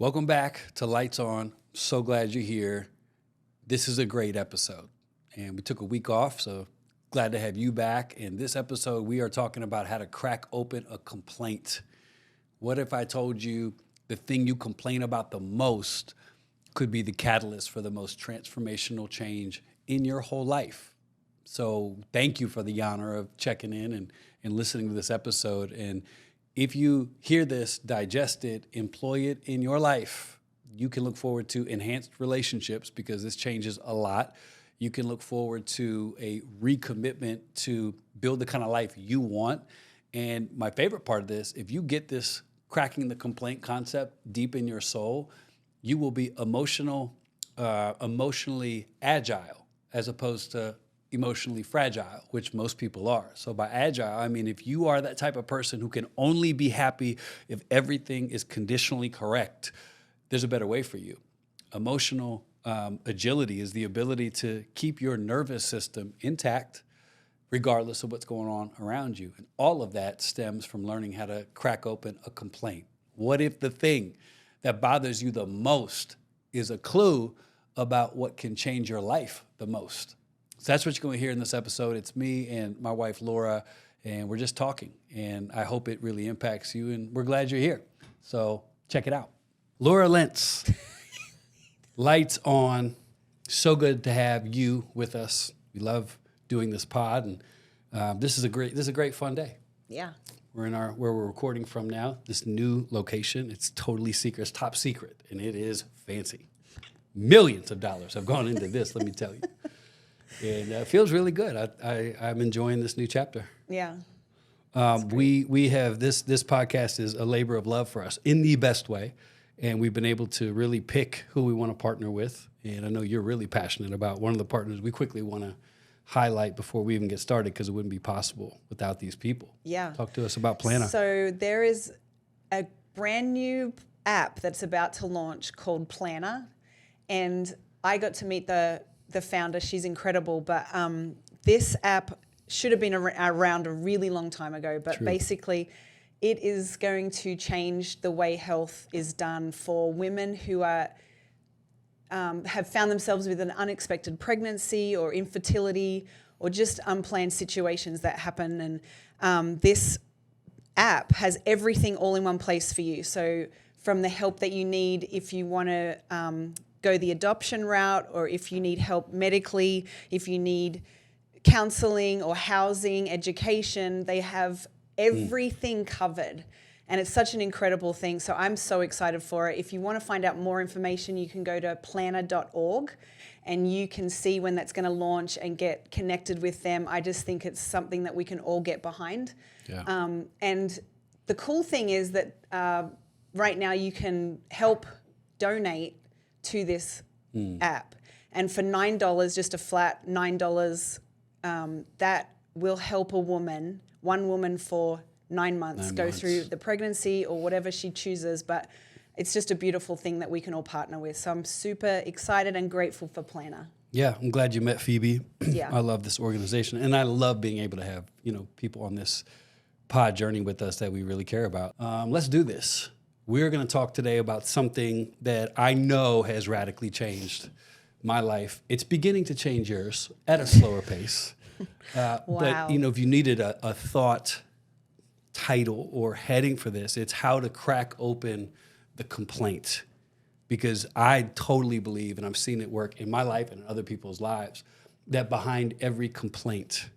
Welcome back to Lights On. So glad you're here. This is a great episode. And we took a week off, so glad to have you back. In this episode, we are talking about how to crack open a complaint. What if I told you the thing you complain about the most could be the catalyst for the most transformational change in your whole life? So thank you for the honor of checking in and listening to this episode. And if you hear this, digest it, employ it in your life, you can look forward to enhanced relationships because this changes a lot. You can look forward to a recommitment to build the kind of life you want. And my favorite part of this, if you get this cracking the complaint concept deep in your soul, you will be emotionally agile as opposed to emotionally fragile, which most people are. So by agile, I mean, if you are that type of person who can only be happy if everything is conditionally correct, there's a better way for you. Emotional agility is the ability to keep your nervous system intact regardless of what's going on around you. And all of that stems from learning how to crack open a complaint. What if the thing that bothers you the most is a clue about what can change your life the most? So that's what you're going to hear in this episode. It's me and my wife, Laura, and we're just talking. And I hope it really impacts you, and we're glad you're here. So check it out. Laura Lentz, Lights On. So good to have you with us. We love doing this pod, and this is a great fun day. Yeah. We're in where we're recording from now, this new location. It's totally secret. It's top secret, and it is fancy. Millions of dollars have gone into this, let me tell you. And it feels really good. I'm enjoying this new chapter. Yeah. We have this podcast is a labor of love for us in the best way. And we've been able to really pick who we want to partner with. And I know you're really passionate about one of the partners we quickly want to highlight before we even get started because it wouldn't be possible without these people. Yeah. Talk to us about Planner. So there is a brand new app that's about to launch called Planner. And I got to meet the founder. She's incredible. But this app should have been around a really long time ago. But True. Basically, it is going to change the way health is done for women who are have found themselves with an unexpected pregnancy or infertility or just unplanned situations that happen. And this app has everything all in one place for you. So from the help that you need if you want to go the adoption route, or if you need help medically, if you need counseling or housing, education, they have everything covered. And it's such an incredible thing. So I'm so excited for it. If you want to find out more information, you can go to planner.org and you can see when that's going to launch and get connected with them. I just think it's something that we can all get behind. Yeah. And the cool thing is that right now you can help donate to this app. And for $9, just a flat $9, that will help one woman for 9 months go through the pregnancy or whatever she chooses. But it's just a beautiful thing that we can all partner with. So I'm super excited and grateful for Planner. Yeah, I'm glad you met Phoebe. Yeah. I love this organization, and I love being able to have people on this pod journey with us that we really care about. Let's do this. We're going to talk today about something that I know has radically changed my life. It's beginning to change yours at a slower pace. Wow. But if you needed a thought title or heading for this, it's how to crack open the complaint. Because I totally believe, and I've seen it work in my life and in other people's lives, that behind every complaint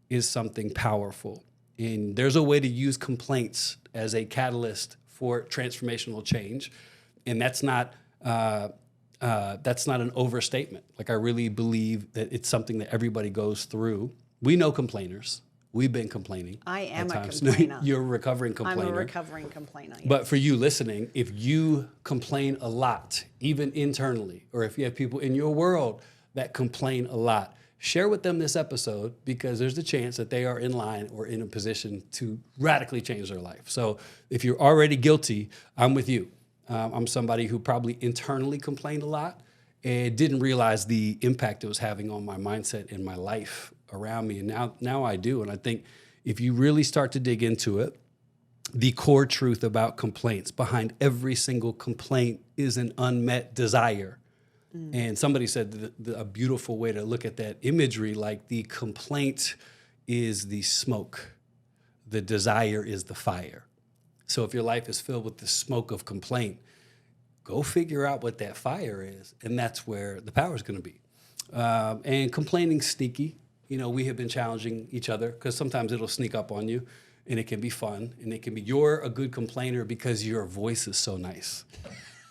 is something powerful. And there's a way to use complaints as a catalyst for transformational change. And that's not an overstatement. Like, I really believe that it's something that everybody goes through. We know complainers. We've been complaining. I am at a times. complainer. You're a recovering complainer. I'm a recovering complainer. Yes. But for you listening, if you complain a lot, even internally, or if you have people in your world that complain a lot, share with them this episode, because there's the chance that they are in line or in a position to radically change their life. So if you're already guilty, I'm with you. I'm somebody who probably internally complained a lot and didn't realize the impact it was having on my mindset and my life around me. And now I do. And I think if you really start to dig into it, the core truth about complaints. Behind every single complaint is an unmet desire. And somebody said a beautiful way to look at that imagery, like the complaint is the smoke, the desire is the fire. So if your life is filled with the smoke of complaint, go figure out what that fire is, and that's where the power is going to be. And complaining sneaky. We have been challenging each other because sometimes it'll sneak up on you, and it can be fun, and it can be you're a good complainer because your voice is so nice.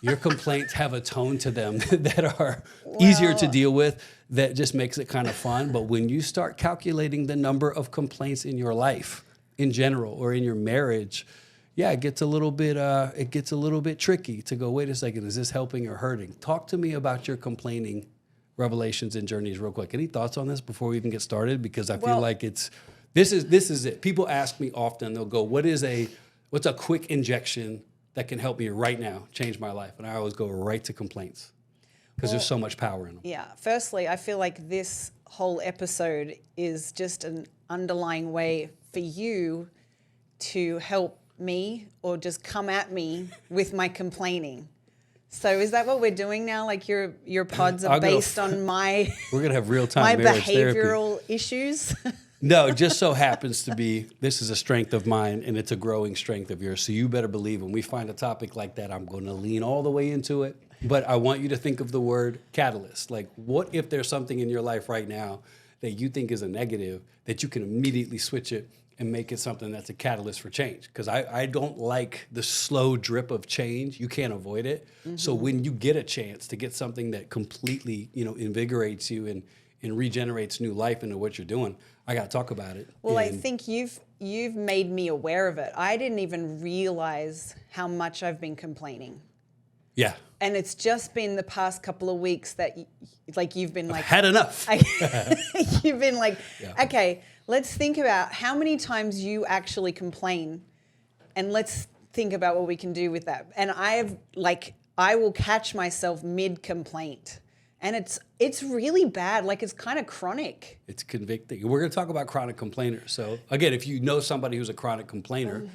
Your complaints have a tone to them that are easier to deal with, that just makes it kind of fun. But when you start calculating the number of complaints in your life in general or in your marriage, it gets a little bit tricky to go, wait a second, is this helping or hurting? Talk to me about your complaining revelations and journeys real quick. Any thoughts on this before we even get started? Because I feel like this is it. People ask me often, they'll go, what's a quick injection that can help me right now change my life? And I always go right to complaints because there's so much power in them. Yeah. Firstly, I feel like this whole episode is just an underlying way for you to help me or just come at me with my complaining. So is that what we're doing now? Like your pods are based on my we're gonna have real time my marriage behavioral therapy. Issues? No, it just so happens to be this is a strength of mine and it's a growing strength of yours. So you better believe when we find a topic like that, I'm going to lean all the way into it. But I want you to think of the word catalyst. Like, what if there's something in your life right now that you think is a negative that you can immediately switch it and make it something that's a catalyst for change? Because I don't like the slow drip of change. You can't avoid it. Mm-hmm. So when you get a chance to get something that completely, invigorates you and regenerates new life into what you're doing, I got to talk about it. Well, I think you've made me aware of it. I didn't even realize how much I've been complaining. Yeah. And it's just been the past couple of weeks that you've been like, I've had enough. You've been like, okay, let's think about how many times you actually complain and let's think about what we can do with that. And I will catch myself mid-complaint. And it's really bad. Like, it's kind of chronic. It's convicting. We're going to talk about chronic complainers. So again, if you know somebody who's a chronic complainer,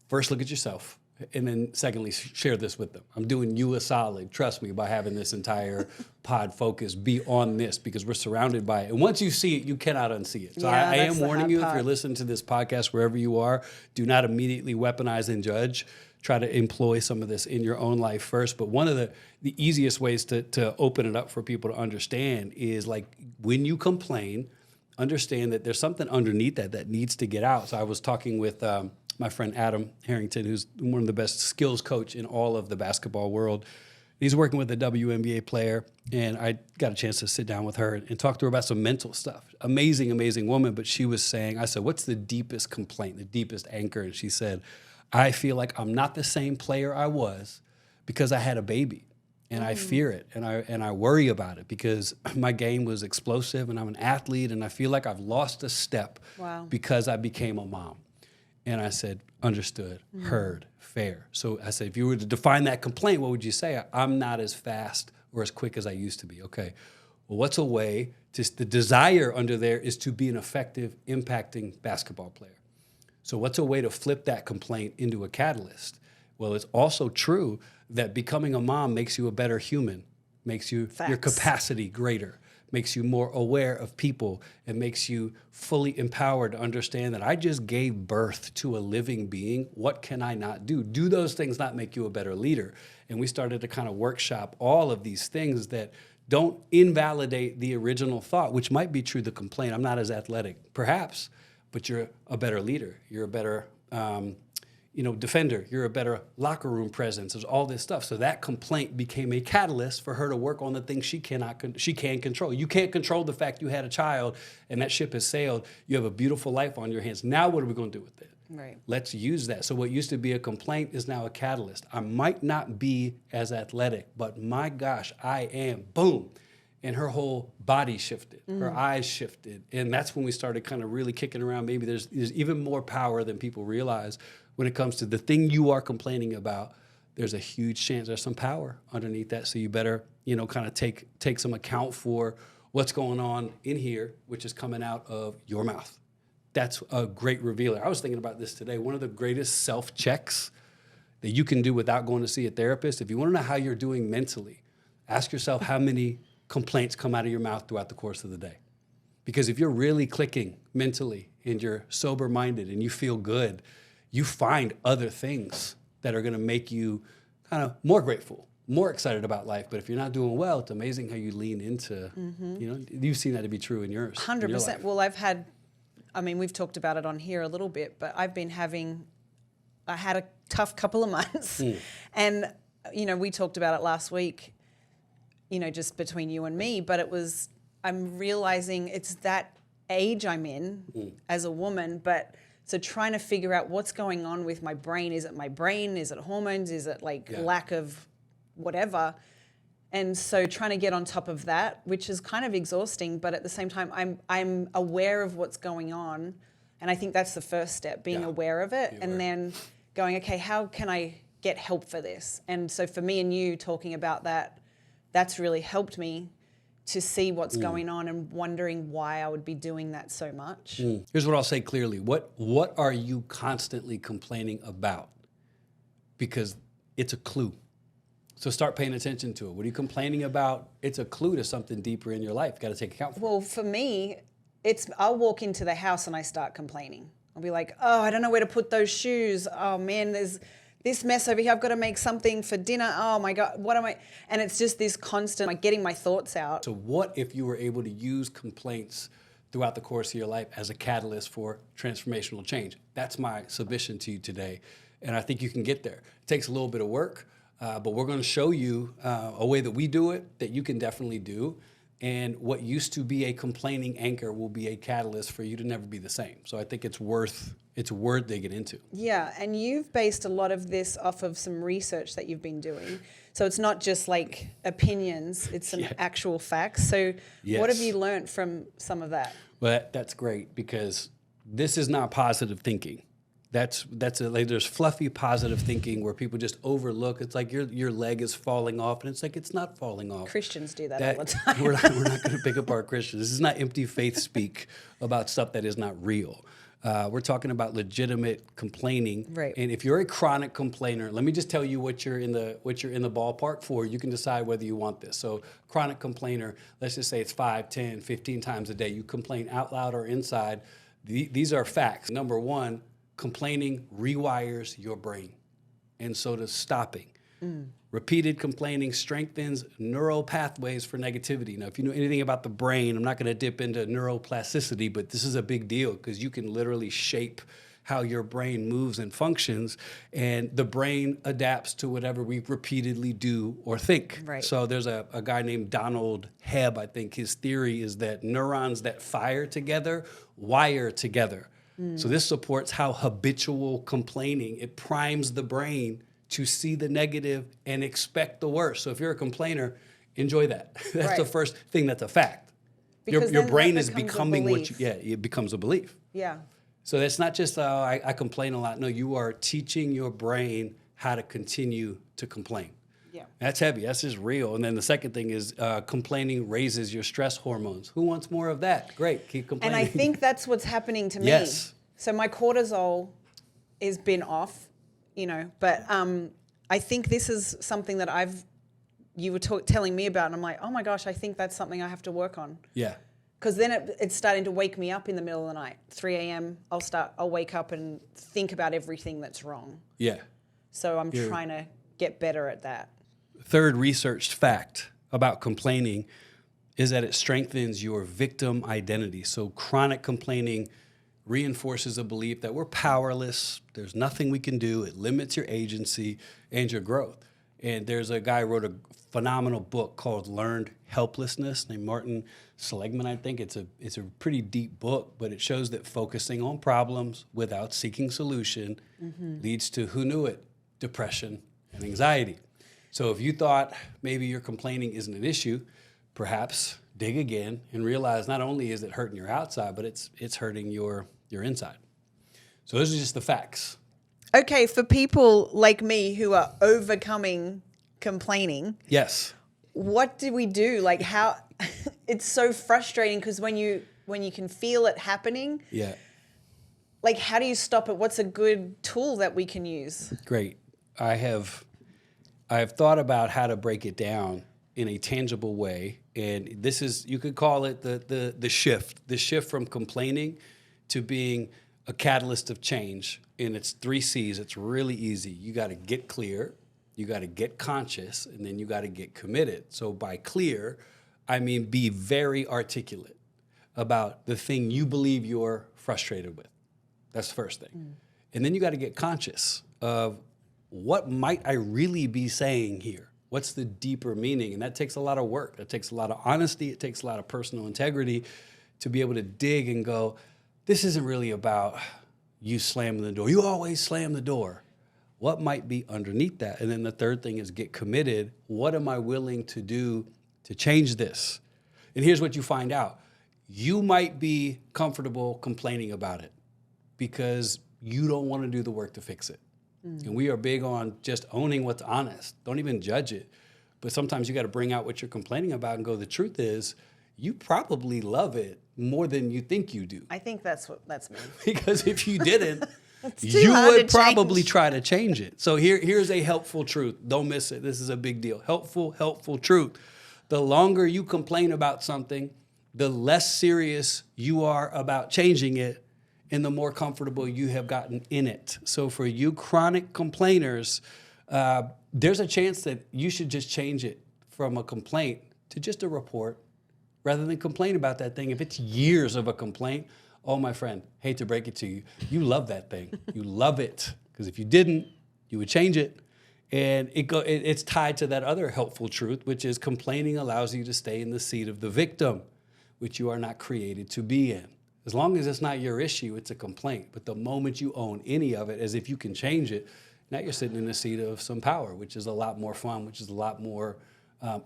first look at yourself. And then secondly, share this with them. I'm doing you a solid, trust me, by having this entire pod focus be on this, because we're surrounded by it. And once you see it, you cannot unsee it. So I am warning you, if you're listening to this podcast, wherever you are, do not immediately weaponize and judge. Try to employ some of this in your own life first. But one of the easiest ways to open it up for people to understand is, like, when you complain, understand that there's something underneath that needs to get out. So I was talking with my friend Adam Harrington, who's one of the best skills coach in all of the basketball world. He's working with a WNBA player, and I got a chance to sit down with her and talk to her about some mental stuff. Amazing, amazing woman, but she was saying, I said, what's the deepest complaint, the deepest anchor? And she said, I feel like I'm not the same player I was because I had a baby, and I fear it, and I worry about it because my game was explosive, and I'm an athlete, and I feel like I've lost a step because I became a mom. And I said, understood, heard, fair. So I said, if you were to define that complaint, what would you say? I'm not as fast or as quick as I used to be. Okay, well, what's a way the desire under there is to be an effective, impacting basketball player. So what's a way to flip that complaint into a catalyst? Well, it's also true that becoming a mom makes you a better human, makes your capacity greater, makes you more aware of people, and makes you fully empowered to understand that I just gave birth to a living being. What can I not do? Do those things not make you a better leader? And we started to kind of workshop all of these things that don't invalidate the original thought, which might be true, the complaint. I'm not as athletic, perhaps, but you're a better leader. You're a better defender. You're a better locker room presence. There's all this stuff. So that complaint became a catalyst for her to work on the things she can control. You can't control the fact you had a child and that ship has sailed. You have a beautiful life on your hands. Now what are we going to do with it? Right. Let's use that. So what used to be a complaint is now a catalyst. I might not be as athletic, but my gosh, I am. Boom. And her whole body shifted, her eyes shifted. And that's when we started kind of really kicking around. Maybe there's even more power than people realize when it comes to the thing you are complaining about. There's a huge chance there's some power underneath that. So you better, kind of take some account for what's going on in here, which is coming out of your mouth. that's a great revealer. I was thinking about this today. One of the greatest self-checks that you can do without going to see a therapist, if you want to know how you're doing mentally, ask yourself how many complaints come out of your mouth throughout the course of the day. Because if you're really clicking mentally and you're sober-minded and you feel good, you find other things that are going to make you kind of more grateful, more excited about life. But if you're not doing well, it's amazing how you lean into, you've seen that to be true in yours. 100%. Well, we've talked about it on here a little bit, but I had a tough couple of months. And, we talked about it last week, just between you and me, but I'm realizing it's that age I'm in as a woman, but so trying to figure out what's going on with my brain. Is it my brain? Is it hormones? Is it lack of whatever? And so trying to get on top of that, which is kind of exhausting, but at the same time, I'm aware of what's going on. And I think that's the first step, being aware of it. And then going, okay, how can I get help for this? And so for me and you talking about that, that's really helped me to see what's going on and wondering why I would be doing that so much. Here's what I'll say clearly. What are you constantly complaining about? Because it's a clue. So start paying attention to it. What are you complaining about? It's a clue to something deeper in your life. You've got to take account for it. Well, for me, I'll walk into the house and I start complaining. I'll be like, oh, I don't know where to put those shoes. Oh man, there's this mess over here. I've got to make something for dinner. Oh my God, what am I? And it's just this constant, getting my thoughts out. So what if you were able to use complaints throughout the course of your life as a catalyst for transformational change? That's my submission to you today. And I think you can get there. It takes a little bit of work, but we're going to show you a way that we do it that you can definitely do. And what used to be a complaining anchor will be a catalyst for you to never be the same. So I think it's worth digging into. Yeah, and you've based a lot of this off of some research that you've been doing. So it's not just like opinions, it's some actual facts. So what have you learned from some of that? Well, that's great, because this is not positive thinking. There's fluffy positive thinking where people just overlook. It's like your leg is falling off, and it's like it's not falling off. Christians do that all the time. We're not going to pick up our Christians. This is not empty faith speak about stuff that is not real. We're talking about legitimate complaining. Right. And if you're a chronic complainer, let me just tell you what you're in the ballpark for. You can decide whether you want this. So chronic complainer, let's just say it's 5, 10, 15 times a day. You complain out loud or inside. These are facts. Number one, complaining rewires your brain, and so does stopping. Repeated complaining strengthens neural pathways for negativity. Now, if you know anything about the brain, I'm not going to dip into neuroplasticity, but this is a big deal because you can literally shape how your brain moves and functions, and the brain adapts to whatever we repeatedly do or think. Right. So there's a guy named Donald Hebb. I think his theory is that neurons that fire together wire together. So this supports how habitual complaining, it primes the brain to see the negative and expect the worst. So if you're a complainer, enjoy that. That's the first thing that's a fact. Your brain is becoming it becomes a belief. Yeah. So that's not just, I complain a lot. No, you are teaching your brain how to continue to complain. Yeah. That's heavy. That's just real. And then the second thing is complaining raises your stress hormones. Who wants more of that? Great. Keep complaining. And I think that's what's happening to me. Yes. So my cortisol has been off, but I think this is something that you were telling me about, and I'm like, oh my gosh, I think that's something I have to work on. Yeah. Because then it's starting to wake me up in the middle of the night. 3 a.m., I'll wake up and think about everything that's wrong. Yeah. So I'm trying to get better at that. Third researched fact about complaining is that it strengthens your victim identity. So chronic complaining reinforces a belief that we're powerless, there's nothing we can do, it limits your agency and your growth. And there's a guy who wrote a phenomenal book called Learned Helplessness named Martin Seligman, I think. It's a pretty deep book, but it shows that focusing on problems without seeking solution leads to, who knew it, depression and anxiety. So if you thought maybe your complaining isn't an issue, perhaps dig again and realize not only is it hurting your outside, but it's hurting your inside. So those are just the facts. Okay, for people like me who are overcoming complaining, Yes. what do we do? Like how it's so frustrating because when you can feel it happening, Yeah. like, how do you stop it? What's a good tool that we can use? Great. I have thought about how to break it down in a tangible way. And this is, you could call it the shift from complaining to being a catalyst of change. And it's 3 C's. It's really easy. You got to get clear, you got to get conscious, and then you got to get committed. So by clear, I mean be very articulate about the thing you believe you're frustrated with. That's the first thing. And then you got to get conscious of what might I really be saying here? What's the deeper meaning? And that takes a lot of work. That takes a lot of honesty. It takes a lot of personal integrity to be able to dig and go, this isn't really about you slamming the door. You always slam the door. What might be underneath that? And then the third thing is get committed. What am I willing to do to change this? And here's what you find out. You might be comfortable complaining about it because you don't want to do the work to fix it. And we are big on just owning what's honest. Don't even judge it. But sometimes you got to bring out what you're complaining about and go, the truth is, you probably love it more than you think you do. I think that's me. Because if you didn't, too you hard would to probably change. try to change it. So here's a helpful truth. Don't miss it. This is a big deal. Helpful truth. The longer you complain about something, the less serious you are about changing it, and the more comfortable you have gotten in it. So for you chronic complainers, there's a chance that you should just change it from a complaint to just a report rather than complain about that thing. If it's years of a complaint, oh, my friend, hate to break it to you, you love that thing. You love it. Because if you didn't, you would change it. And it's tied to that other helpful truth, which is complaining allows you to stay in the seat of the victim, which you are not created to be in. As long as it's not your issue, it's a complaint. But the moment you own any of it, as if you can change it, now you're sitting in the seat of some power, which is a lot more fun, which is a lot more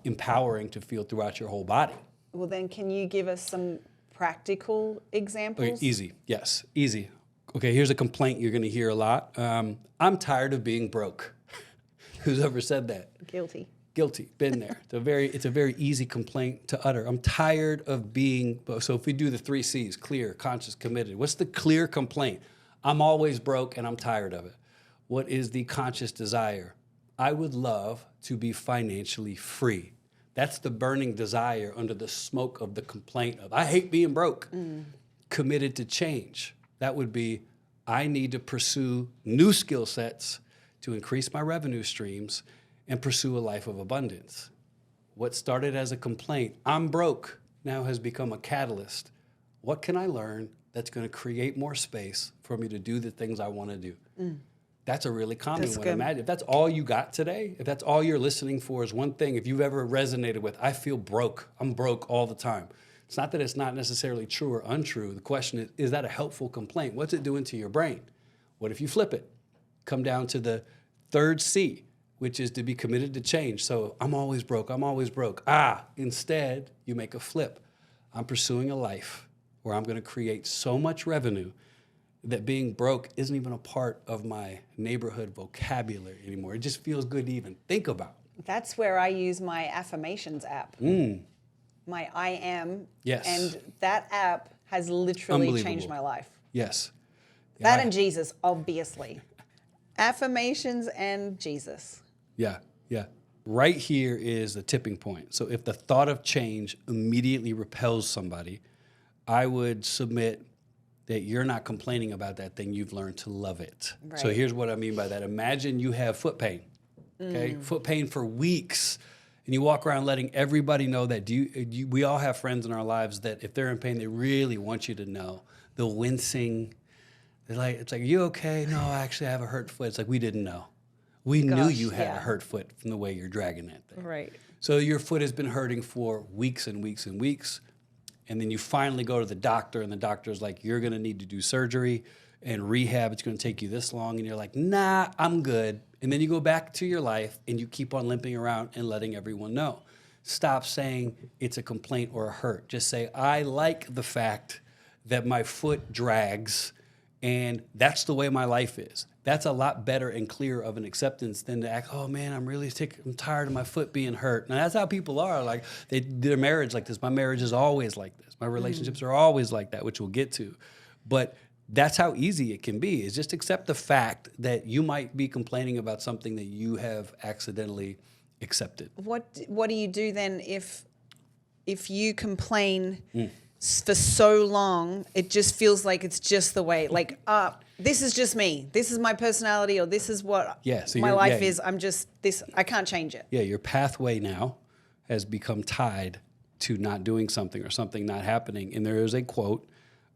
empowering to feel throughout your whole body. Well, then can you give us some practical examples? Okay, easy. Yes, easy. Okay, here's a complaint you're going to hear a lot. I'm tired of being broke. Who's ever said that? Guilty. Guilty, been there. It's a very easy complaint to utter. I'm tired of being, so if we do the 3 C's, clear, conscious, committed. What's the clear complaint? I'm always broke and I'm tired of it. What is the conscious desire? I would love to be financially free. That's the burning desire under the smoke of the complaint of, I hate being broke. Committed to change. That would be, I need to pursue new skill sets to increase my revenue streams and pursue a life of abundance. What started as a complaint, I'm broke, now has become a catalyst. What can I learn that's going to create more space for me to do the things I want to do? That's a really common That's one. good. Imagine if that's all you got today, if that's all you're listening for is one thing, if you've ever resonated with, I feel broke, I'm broke all the time. It's not that it's not necessarily true or untrue. The question is that a helpful complaint? What's it doing to your brain? What if you flip it? Come down to the 3rd C, which is to be committed to change. So I'm always broke, I'm always broke. Instead, you make a flip. I'm pursuing a life where I'm going to create so much revenue that being broke isn't even a part of my neighborhood vocabulary anymore. It just feels good to even think about. That's where I use my affirmations app. My I am. Yes. And that app has literally changed Unbelievable. my life. Yes. That and Jesus, obviously. Affirmations and Jesus. Yeah. Right here is the tipping point. So if the thought of change immediately repels somebody, I would submit that you're not complaining about that thing, you've learned to love it. Right. So here's what I mean by that. Imagine you have foot pain, okay? Foot pain for weeks, and you walk around letting everybody know that. We all have friends in our lives that if they're in pain, they really want you to know. The wincing, it's like, you okay? No, actually I have a hurt foot. It's like, we didn't know. We knew you had a hurt foot from the way you're dragging that thing. Right. So your foot has been hurting for weeks and weeks and weeks. And then you finally go to the doctor, and the doctor's like, you're going to need to do surgery and rehab. It's going to take you this long. And you're like, nah, I'm good. And then you go back to your life, and you keep on limping around and letting everyone know. Stop saying it's a complaint or a hurt. Just say, I like the fact that my foot drags, and that's the way my life is. That's a lot better and clearer of an acceptance than to act, oh man, I'm tired of my foot being hurt. And that's how people are. Like, their marriage like this. My marriage is always like this. My relationships are always like that, which we'll get to. But that's how easy it can be, is just accept the fact that you might be complaining about something that you have accidentally accepted. What do you do then if you complain for so long, it just feels like it's just the way, like, this is just me. This is my personality, or this is what my life is. I'm just this. I can't change it. Yeah, your pathway now has become tied to not doing something or something not happening. And there is a quote.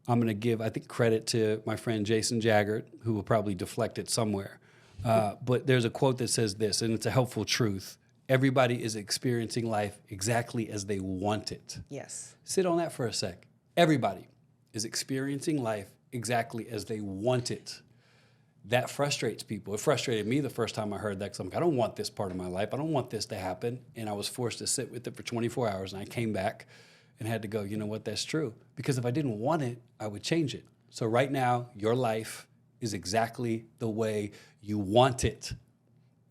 I'm going to give, I think, credit to my friend Jason Jaggert, who will probably deflect it somewhere. But there's a quote that says this, and it's a helpful truth. Everybody is experiencing life exactly as they want it. Yes. Sit on that for a sec. Everybody is experiencing life exactly as they want it. That frustrates people. It frustrated me the first time I heard that, because I'm like, I don't want this part of my life. I don't want this to happen. And I was forced to sit with it for 24 hours, and I came back and had to go, you know what, that's true. Because if I didn't want it, I would change it. So right now, your life is exactly the way you want it.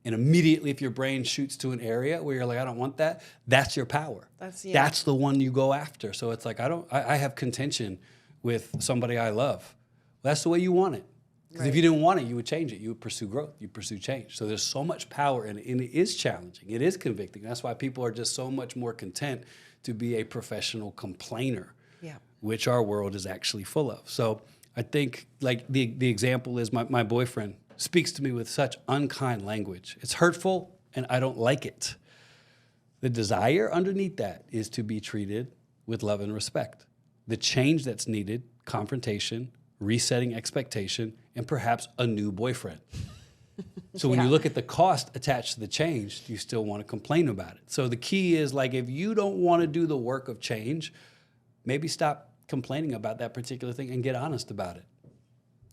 And immediately, if your brain shoots to an area where you're like, I don't want that, that's your power. That's the one you go after. So it's like, I have contention with somebody I love. That's the way you want it. Because if you didn't want it, you would change it. You would pursue growth. You pursue change. So there's so much power in it, and it is challenging. It is convicting. That's why people are just so much more content to be a professional complainer, which our world is actually full of. So I think, like, the example is my boyfriend speaks to me with such unkind language. It's hurtful, and I don't like it. The desire underneath that is to be treated with love and respect. The change that's needed, confrontation, resetting expectation, and perhaps a new boyfriend. So when you look at the cost attached to the change, you still want to complain about it. So the key is, like, if you don't want to do the work of change, maybe stop complaining about that particular thing and get honest about it.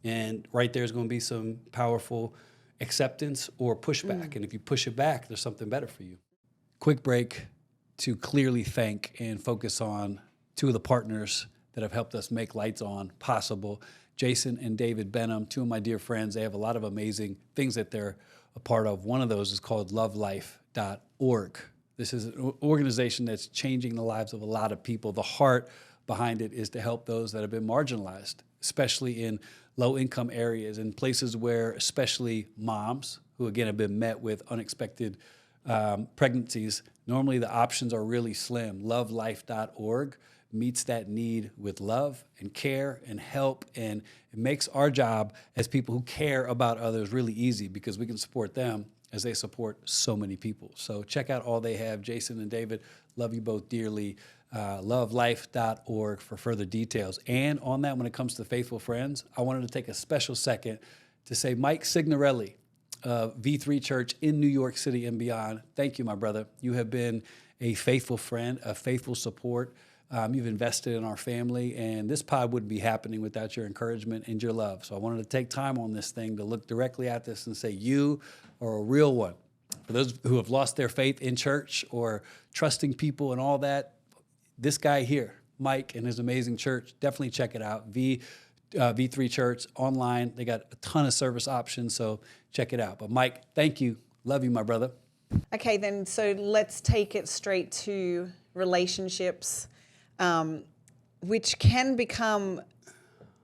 And right there is going to be some powerful acceptance or pushback. And if you push it back, there's something better for you. Quick break to clearly thank and focus on two of the partners that have helped us make Lights On possible. Jason and David Benham, two of my dear friends. They have a lot of amazing things that they're a part of. One of those is called lovelife.org. This is an organization that's changing the lives of a lot of people. The heart behind it is to help those that have been marginalized, especially in low-income areas and places where especially moms, who again have been met with unexpected pregnancies, normally the options are really slim. Lovelife.org meets that need with love and care and help, and it makes our job as people who care about others really easy, because we can support them as they support so many people. So check out all they have. Jason and David, love you both dearly. Lovelife.org for further details. And on that, when it comes to faithful friends, I wanted to take a special second to say Mike Signorelli of V3 Church in New York City and beyond. Thank you, my brother. You have been a faithful friend, a faithful support. You've invested in our family, and this pod wouldn't be happening without your encouragement and your love. So I wanted to take time on this thing to look directly at this and say, you are a real one. For those who have lost their faith in church or trusting people and all that, this guy here, Mike, and his amazing church, definitely check it out. V3 Church online. They got a ton of service options, so check it out. But Mike, thank you. Love you, my brother. Okay, then, so let's take it straight to relationships, which can become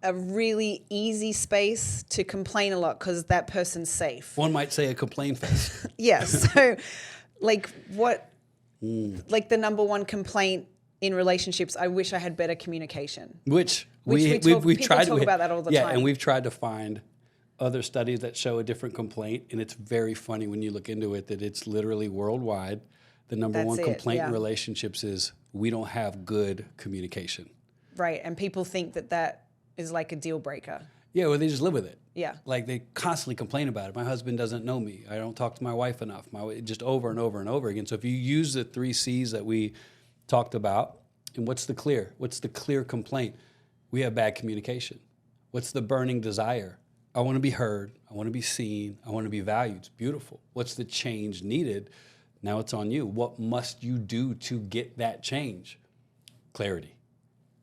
a really easy space to complain a lot because that person's safe. One might say a complain fest. Yes. So, like, like the number one complaint in relationships, I wish I had better communication. Which we've tried to talk about that all the time. Yeah, and we've tried to find other studies that show a different complaint, and it's very funny when you look into it that it's literally worldwide. The number one complaint in relationships is we don't have good communication. Right, and people think that is like a deal breaker. Yeah, well, they just live with it. Yeah. Like, they constantly complain about it. My husband doesn't know me. I don't talk to my wife enough. Just over and over and over again. So if you use the 3 C's that we talked about, and what's the clear complaint? We have bad communication. What's the burning desire? I want to be heard. I want to be seen. I want to be valued. It's beautiful. What's the change needed? Now it's on you. What must you do to get that change? Clarity,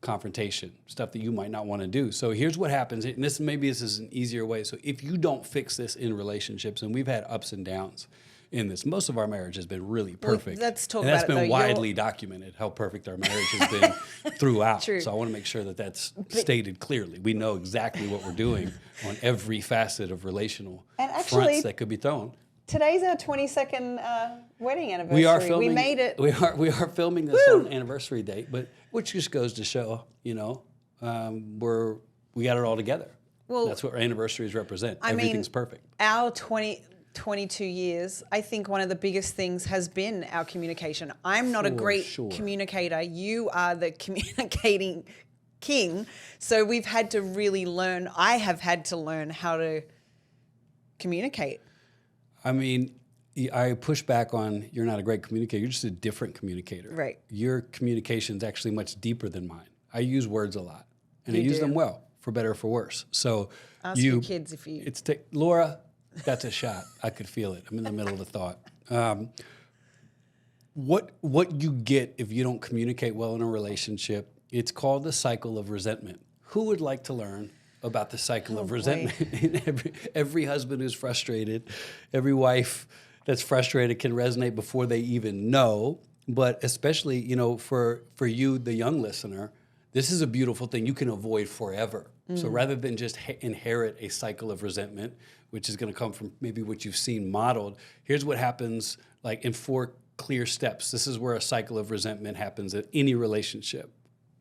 confrontation, stuff that you might not want to do. So here's what happens, and this is an easier way. So if you don't fix this in relationships, and we've had ups and downs, in this. Most of our marriage has been really perfect. let's talk and that's about it, been though. widely documented, how perfect our marriage has been throughout. True. So I want to make sure that that's stated clearly. We know exactly what we're doing on every facet of relational And actually, fronts that could be thrown. Today's our 22nd wedding anniversary. We are filming. We made it. We are filming this on an anniversary date, but which just goes to show, we got it all together. Well, that's what our anniversaries represent. Everything's perfect. Our 22 years, I think one of the biggest things has been our communication. I'm not a great communicator. You are the communicating king. So we've had to really learn. I have had to learn how to communicate. I mean, I push back on you're not a great communicator. You're just a different communicator. Right. Your communication is actually much deeper than mine. I use words a lot, and I use them well, for better or for worse. So ask your kids if you. Laura, that's a shot. I could feel it. I'm in the middle of the thought. What you get if you don't communicate well in a relationship? It's called the cycle of resentment. Who would like to learn about the cycle of resentment? every husband who's frustrated, every wife that's frustrated can resonate before they even know. But especially, for you, the young listener, this is a beautiful thing you can avoid forever. So rather than just inherit a cycle of resentment, which is going to come from maybe what you've seen modeled, here's what happens like in 4 clear steps. This is where a cycle of resentment happens in any relationship.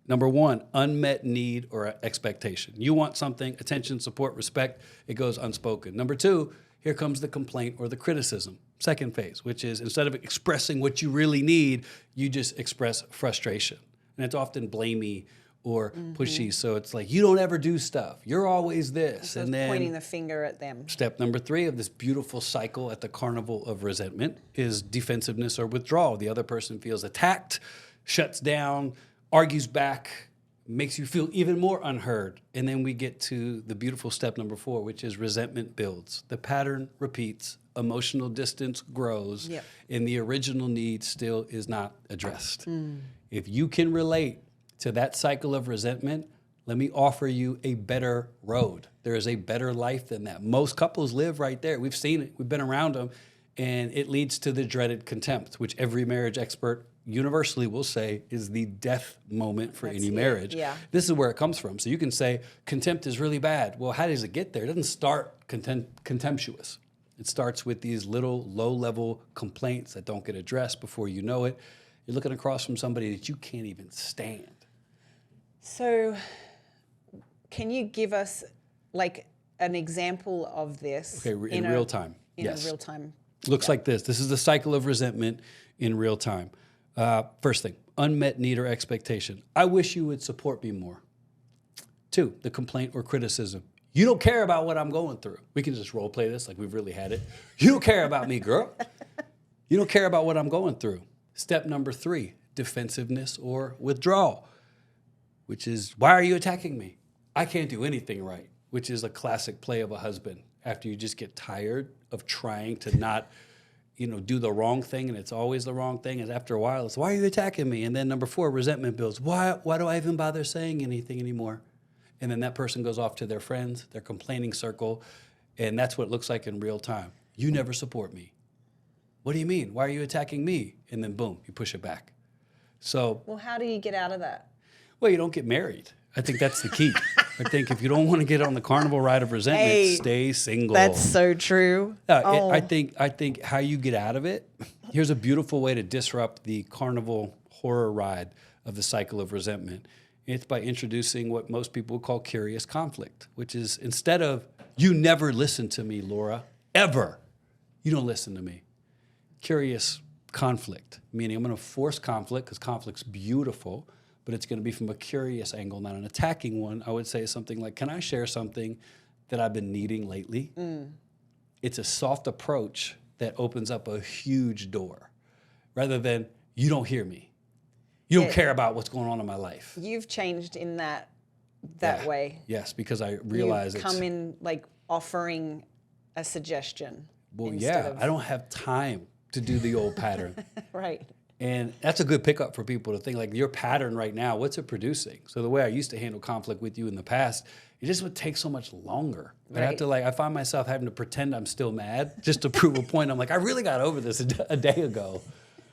Number 1, unmet need or expectation. You want something, attention, support, respect, it goes unspoken. Number 2, here comes the complaint or the criticism. Second phase, which is instead of expressing what you really need, you just express frustration. And it's often blamey or pushy. So it's like, you don't ever do stuff. You're always this. So and then pointing the finger at them. Step number 3 of this beautiful cycle at the carnival of resentment is defensiveness or withdrawal. The other person feels attacked, shuts down, argues back, makes you feel even more unheard. And then we get to the beautiful step number 4, which is resentment builds. The pattern repeats, emotional distance grows, and the original need still is not addressed. If you can relate to that cycle of resentment, let me offer you a better road. There is a better life than that. Most couples live right there. We've seen it. We've been around them. And it leads to the dreaded contempt, which every marriage expert universally will say is the death moment for any marriage. This is where it comes from. So you can say contempt is really bad. Well, how does it get there? It doesn't start contemptuous. It starts with these little low-level complaints that don't get addressed before you know it. You're looking across from somebody that you can't even stand. So can you give us like an example of this? Okay, in real time. In a real time. Looks like this. This is the cycle of resentment in real time. First thing, unmet need or expectation. I wish you would support me more. 2, the complaint or criticism. You don't care about what I'm going through. We can just role play this like we've really had it. You don't care about me, girl. You don't care about what I'm going through. Step number 3, defensiveness or withdrawal, which is, why are you attacking me? I can't do anything right, which is a classic play of a husband after you just get tired of trying to not do the wrong thing, and it's always the wrong thing. And after a while, it's, why are you attacking me? And then number 4, resentment builds. Why do I even bother saying anything anymore? And then that person goes off to their friends, their complaining circle, and that's what it looks like in real time. You never support me. What do you mean? Why are you attacking me? And then boom, you push it back. So, well, how do you get out of that? Well, you don't get married. I think that's the key. I think if you don't want to get on the carnival ride of resentment, stay single. That's so true. I think how you get out of it, here's a beautiful way to disrupt the carnival horror ride of the cycle of resentment. It's by introducing what most people would call curious conflict, which is instead of, you never listen to me, Laura, ever, you don't listen to me. Curious conflict, meaning I'm going to force conflict because conflict's beautiful, but it's going to be from a curious angle, not an attacking one. I would say something like, can I share something that I've been needing lately? It's a soft approach that opens up a huge door rather than, you don't hear me. You don't care about what's going on in my life. You've changed in that way. Yes, because I realize it's... come in like offering a suggestion. Well, yeah, I don't have time to do the old pattern. Right. And that's a good pickup for people to think like your pattern right now, what's it producing? So the way I used to handle conflict with you in the past, it just would take so much longer. I have to I find myself having to pretend I'm still mad just to prove a point. I'm like, I really got over this a day ago.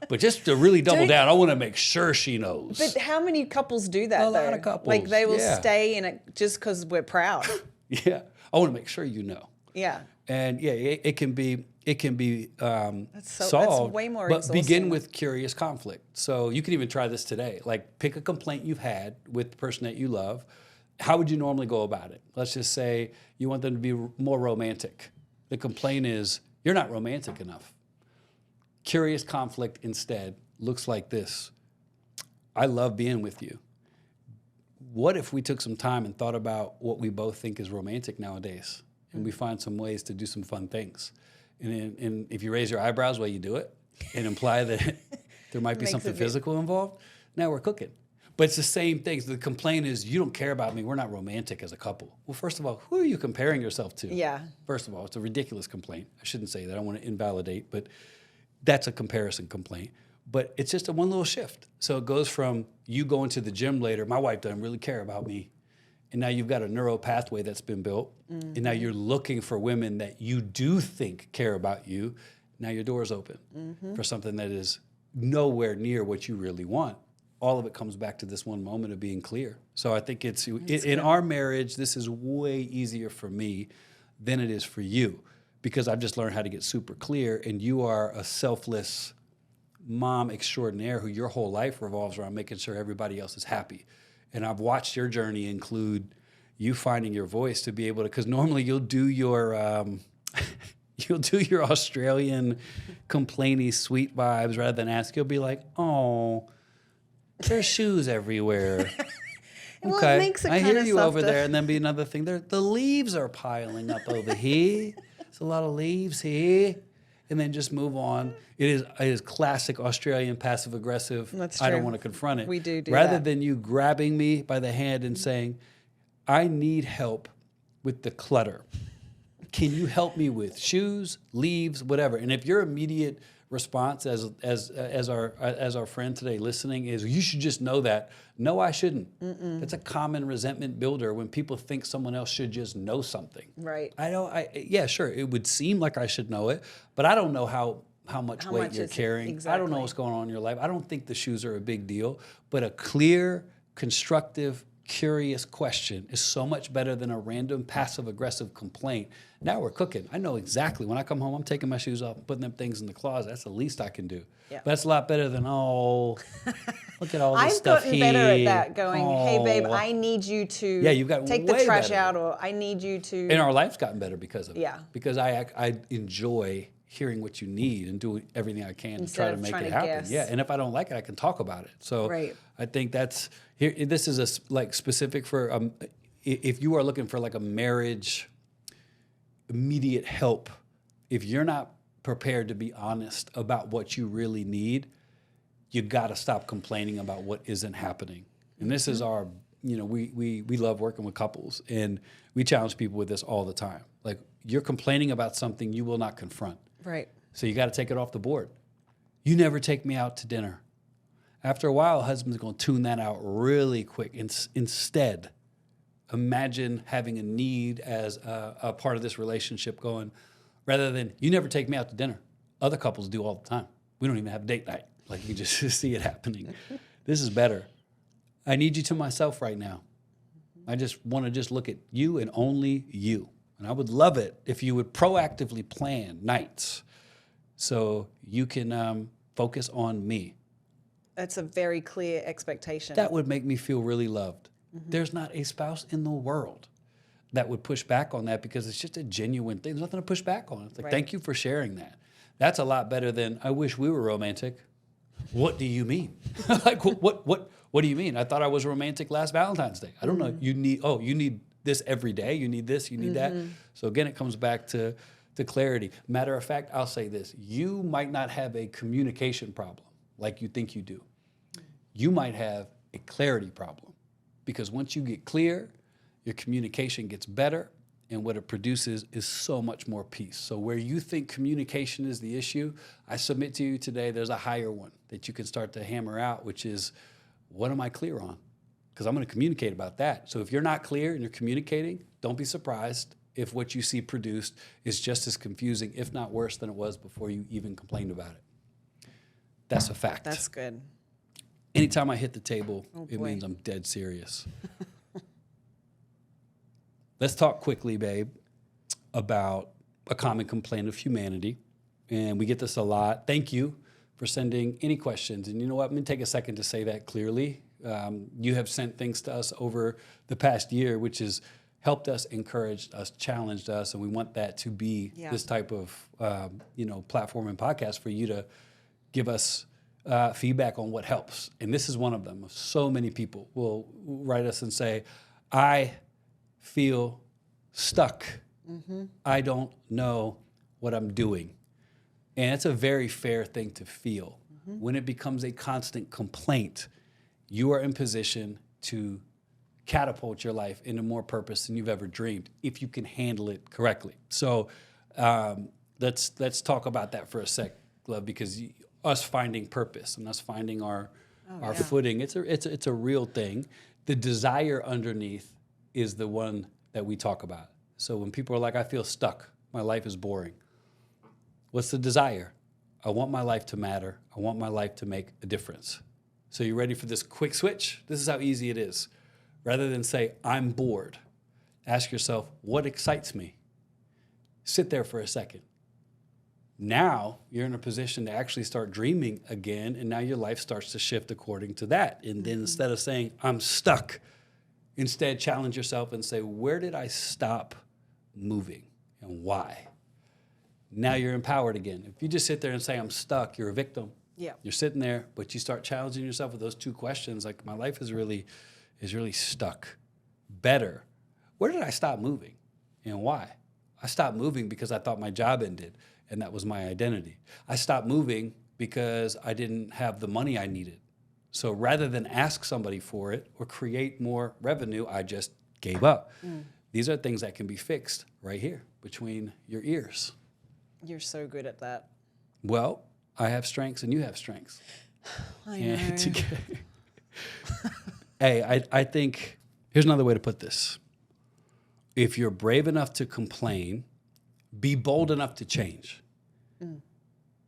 But just to really double down, I want to make sure she knows. But how many couples do that, A lot of couples, Like, they will yeah. stay in it just because we're proud. Yeah. I want to make sure you know. Yeah. And yeah, it can be solved. That's way more but exhausting. begin with curious conflict. So you can even try this today. Like pick a complaint you've had with the person that you love. How would you normally go about it? Let's just say you want them to be more romantic. The complaint is you're not romantic enough. Curious conflict instead looks like this. I love being with you. What if we took some time and thought about what we both think is romantic nowadays? And we find some ways to do some fun things. And if you raise your eyebrows while you do it and imply that there might be something physical involved, now we're cooking. But it's the same thing. So the complaint is, you don't care about me. We're not romantic as a couple. Well, first of all, who are you comparing yourself to? Yeah. First of all, it's a ridiculous complaint. I shouldn't say that. I don't want to invalidate, but that's a comparison complaint. But it's just a one little shift. So it goes from you going to the gym later, my wife doesn't really care about me. And now you've got a neural pathway that's been built. Mm-hmm. And now you're looking for women that you do think care about you. Now your door's open for something that is nowhere near what you really want. All of it comes back to this one moment of being clear. So I think in our marriage, this is way easier for me than it is for you, because I've just learned how to get super clear, and you are a selfless mom extraordinaire who your whole life revolves around making sure everybody else is happy. And I've watched your journey include you finding your voice to be able to, because normally you'll do your Australian complainy sweet vibes rather than ask. You'll be like, oh, there's shoes everywhere. Well, okay, it makes it I hear kinda you over softer. there, and then be another thing. The leaves are piling up over here. There's a lot of leaves here, and then just move on. It is classic Australian passive aggressive. That's I don't true. want to confront it. We do rather that. than you grabbing me by the hand and saying, I need help with the clutter. Can you help me with shoes, leaves, whatever? And if your immediate response as our friend today listening is, you should just know that. No, I shouldn't. That's a common resentment builder when people think someone else should just know something. Right. Yeah, sure, it would seem like I should know it, but I don't know how much weight you're carrying. Exactly. I don't know what's going on in your life. I don't think the shoes are a big deal, but a clear, constructive, curious question is so much better than a random passive-aggressive complaint. Now we're cooking. I know exactly. When I come home, I'm taking my shoes off and putting them things in the closet. That's the least I can do. Yeah. But that's a lot better than, oh, look at all this I've stuff gotten here. better at that, going, hey, babe, Oh. I need you to You've gotten take the way trash better. out, or I need you to... And our life's gotten better because of it. Yeah. Because I enjoy hearing what you need and doing everything I can to try to make it happen. Guess. Yeah, and if I don't like it, I can talk about it. So Right. I think that's here. This is specific for if you are looking for like a marriage immediate help. If you're not prepared to be honest about what you really need, you got to stop complaining about what isn't happening. And this is our, we love working with couples, and we challenge people with this all the time. Like, you're complaining about something you will not confront. Right. So you got to take it off the board. You never take me out to dinner. After a while, a husband's going to tune that out really quick. Instead, imagine having a need as a part of this relationship going, rather than, you never take me out to dinner. Other couples do all the time. We don't even have date night. Like, you just see it happening. This is better. I need you to myself right now. I just want to look at you and only you. And I would love it if you would proactively plan nights so you can focus on me. That's a very clear expectation. That would make me feel really loved. There's not a spouse in the world that would push back on that, because it's just a genuine thing. There's nothing to push back on. It's like, thank you for sharing that. That's a lot better than, I wish we were romantic. What do you mean? Like, what do you mean? I thought I was romantic last Valentine's Day. I don't know. You need this every day. You need this, you need that. So again, it comes back to clarity. Matter of fact, I'll say this. You might not have a communication problem like you think you do. You might have a clarity problem, because once you get clear, your communication gets better, And what it produces is so much more peace. So where you think communication is the issue, I submit to you today, there's a higher one that you can start to hammer out, which is, what am I clear on? Because I'm going to communicate about that. So if you're not clear and you're communicating, don't be surprised if what you see produced is just as confusing, if not worse than it was before you even complained about it. That's a fact. That's good. Anytime I hit the table, Oh, it boy. means I'm dead serious. Let's talk quickly, babe, about a common complaint of humanity. And we get this a lot. Thank you for sending any questions. And you know what? I'm going to take a second to say that clearly. You have sent things to us over the past year, which has helped us, encouraged us, challenged us, and we want that to be this type of platform and podcast for you to give us feedback on what helps. And this is one of them. So many people will write us and say, I feel stuck. I don't know what I'm doing. And it's a very fair thing to feel. When it becomes a constant complaint, you are in position to catapult your life into more purpose than you've ever dreamed if you can handle it correctly. So let's talk about that for a sec, Love, because us finding purpose and us finding our footing, it's a real thing. The desire underneath is the one that we talk about. So when people are like, I feel stuck, my life is boring. What's the desire? I want my life to matter. I want my life to make a difference. So you ready for this quick switch? This is how easy it is. Rather than say, I'm bored, ask yourself, what excites me? Sit there for a second. Now you're in a position to actually start dreaming again, and now your life starts to shift according to that. And then instead of saying, I'm stuck, instead challenge yourself and say, where did I stop moving and why? Now you're empowered again. If you just sit there and say, I'm stuck, you're a victim. Yeah. You're sitting there, but you start challenging yourself with those two questions, like, my life is really stuck. Better. Where did I stop moving and why? I stopped moving because I thought my job ended, and that was my identity. I stopped moving because I didn't have the money I needed. So rather than ask somebody for it or create more revenue, I just gave up. These are things that can be fixed right here between your ears. You're so good at that. Well, I have strengths and you have strengths. I know. Hey, I think, here's another way to put this. If you're brave enough to complain, be bold enough to change.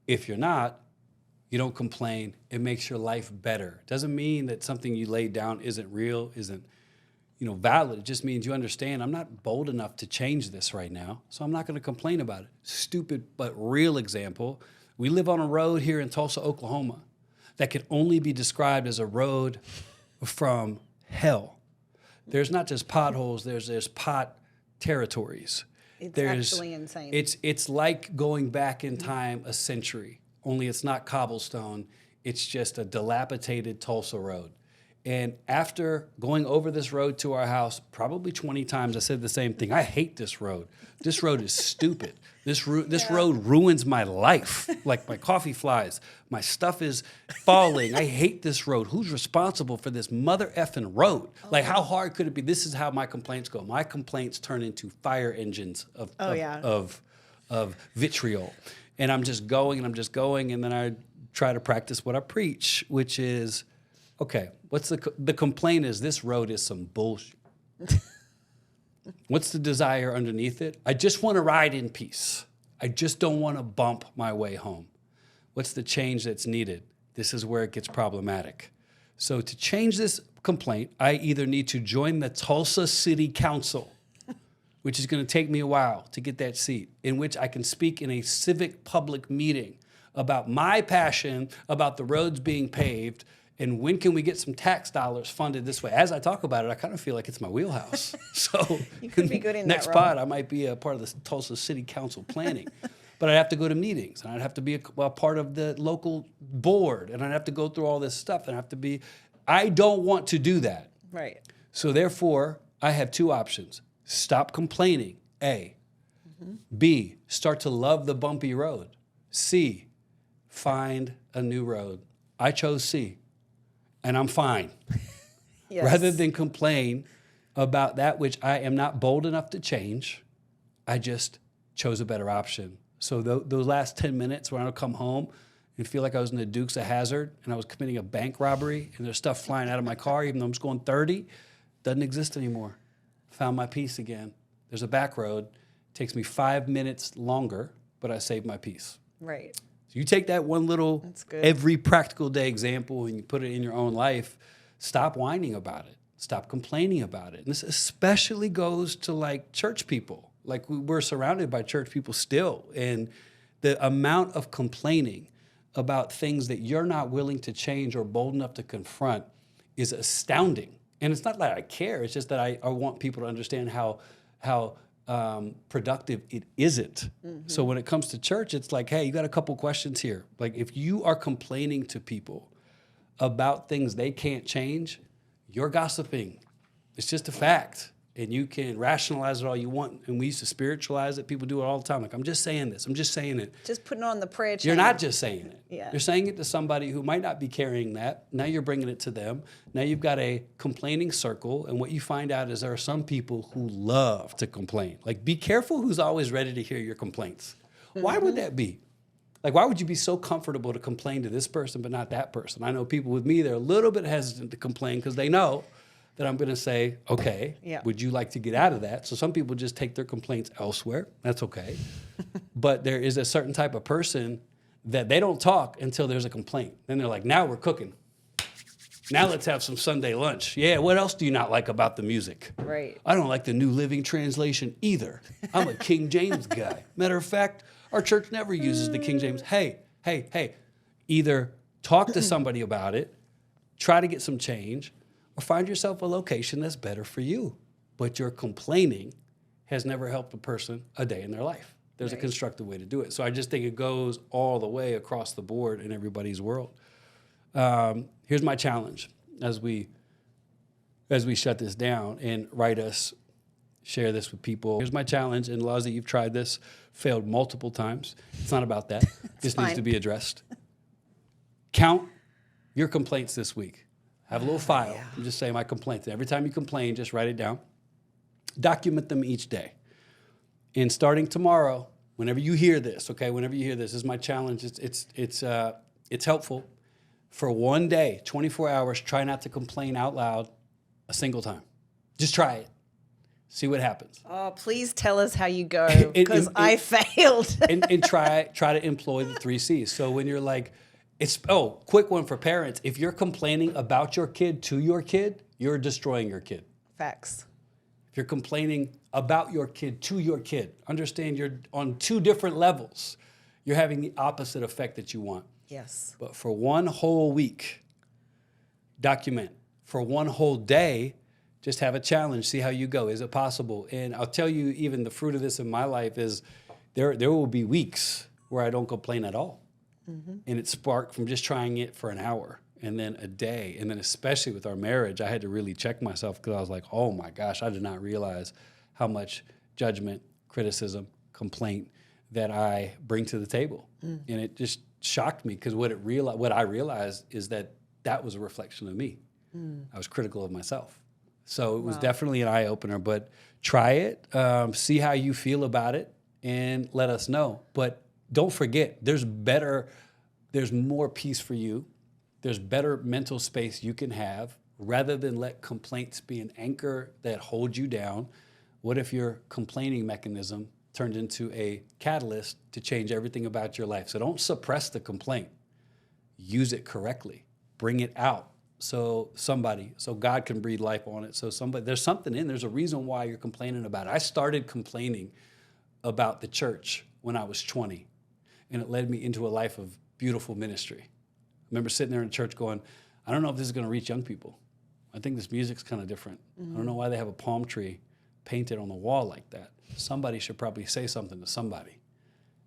If you're not, you don't complain. It makes your life better. It doesn't mean that something you laid down isn't real, isn't valid. It just means you understand, I'm not bold enough to change this right now, so I'm not going to complain about it. Stupid but real example. We live on a road here in Tulsa, Oklahoma, that can only be described as a road from hell. There's not just potholes, there's pot territories. It's actually insane. It's like going back in time a century, only it's not cobblestone. It's just a dilapidated Tulsa road. And after going over this road to our house probably 20 times, I said the same thing. I hate this road. This road is stupid. This road ruins my life. Like, my coffee flies. My stuff is falling. I hate this road. Who's responsible for this mother effing road? Like, how hard could it be? This is how my complaints go. My complaints turn into fire engines of vitriol. And I'm just going, and then I try to practice what I preach, which is, okay, what's the complaint is this road is some bullshit. What's the desire underneath it? I just want to ride in peace. I just don't want to bump my way home. What's the change that's needed? This is where it gets problematic. So to change this complaint, I either need to join the Tulsa City Council, which is going to take me a while to get that seat, in which I can speak in a civic public meeting about my passion about the roads being paved, and when can we get some tax dollars funded this way? As I talk about it, I kind of feel like it's my wheelhouse. So You could be good in next that role. spot, I might be a part of the Tulsa City Council planning. But I'd have to go to meetings, and I'd have to be a part of the local board, and I'd have to go through all this stuff, and I don't want to do that. Right. So therefore, I have two options. Stop complaining, A. B, start to love the bumpy road. C, find a new road. I chose C. And I'm fine. Yes. Rather than complain about that which I am not bold enough to change, I just chose a better option. So those last 10 minutes when I would come home and feel like I was in the Dukes of Hazzard and I was committing a bank robbery and there's stuff flying out of my car, even though I'm just going 30, doesn't exist anymore. Found my peace again. There's a back road. It takes me 5 minutes longer, but I saved my peace. Right. So you take that one little, every practical day example and you put it in your own life, stop whining about it. Stop complaining about it. And this especially goes to like church people. Like we're surrounded by church people still. And the amount of complaining about things that you're not willing to change or bold enough to confront is astounding. And it's not that I care. It's just that I want people to understand how productive it isn't. Mm-hmm. So when it comes to church, it's like, hey, you got a couple questions here. Like if you are complaining to people about things they can't change, you're gossiping. It's just a fact. And you can rationalize it all you want. And we used to spiritualize it. People do it all the time. Like, I'm just saying this. I'm just saying it. Just putting on the prayer chain. You're not just saying it. Yeah. You're saying it to somebody who might not be carrying that. Now you're bringing it to them. Now you've got a complaining circle. And what you find out is there are some people who love to complain. Like, be careful who's always ready to hear your complaints. Mm-hmm. Why would that be? Like, why would you be so comfortable to complain to this person but not that person? I know people with me, they're a little bit hesitant to complain because they know that I'm going to say, okay, would you like to get out of that? So some people just take their complaints elsewhere. That's okay. But there is a certain type of person that they don't talk until there's a complaint. Then they're like, now we're cooking. Now let's have some Sunday lunch. Yeah, what else do you not like about the music? Right. I don't like the New Living Translation either. I'm a King James guy. Matter of fact, our church never uses the King James. Hey. Either talk to somebody about it, try to get some change, or find yourself a location that's better for you. But your complaining has never helped a person a day in their life. There's a constructive way to do it. So I just think it goes all the way across the board in everybody's world. Here's my challenge as we shut this down and write us, share this with people. Here's my challenge, and Lazi, you've tried this, failed multiple times. It's not about that. This needs to be addressed. Count your complaints this week. Have a little file. Yeah. I'm just saying my complaints. Every time you complain, just write it down. Document them each day. And starting tomorrow, whenever you hear this, this is my challenge. It's helpful. For one day, 24 hours, try not to complain out loud a single time. Just try it. See what happens. Oh, please tell us how you go, because I failed. and try to employ the 3 C's. So when you're like, quick one for parents. If you're complaining about your kid to your kid, you're destroying your kid. Facts. If you're complaining about your kid to your kid, understand you're on 2 different levels. You're having the opposite effect that you want. Yes. But for one whole week, document. For one whole day, just have a challenge. See how you go. Is it possible? And I'll tell you, even the fruit of this in my life is there will be weeks where I don't complain at all. Mm-hmm. And it sparked from just trying it for an hour and then a day. And then especially with our marriage, I had to really check myself because I was like, oh my gosh, I did not realize how much judgment, criticism, complaint that I bring to the table. Mm. And it just shocked me because what I realized is that was a reflection of me. Mm. I was critical of myself. So it was definitely an eye-opener, but try it, see how you feel about it, and let us know. But don't forget, there's more peace for you. There's better mental space you can have rather than let complaints be an anchor that holds you down. What if your complaining mechanism turned into a catalyst to change everything about your life? So don't suppress the complaint. Use it correctly. Bring it out so God can breathe life on it. So there's something there's a reason why you're complaining about it. I started complaining about the church when I was 20. And it led me into a life of beautiful ministry. I remember sitting there in church going, I don't know if this is going to reach young people. I think this music's kind of different. Mm-hmm. I don't know why they have a palm tree painted on the wall like that. Somebody should probably say something to somebody.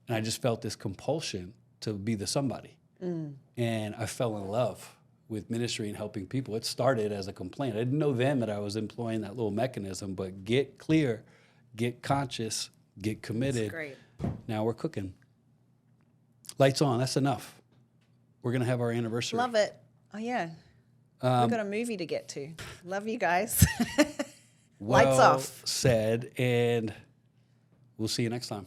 And I just felt this compulsion to be the somebody. Mm. And I fell in love with ministry and helping people. It started as a complaint. I didn't know then that I was employing that little mechanism, but get clear, get conscious, get committed. That's great. Now we're cooking. Lights on, that's enough. We're going to have our anniversary. Love it. Oh, yeah. We've got a movie to get to. Love you guys. Lights off. Said, and We'll see you next time.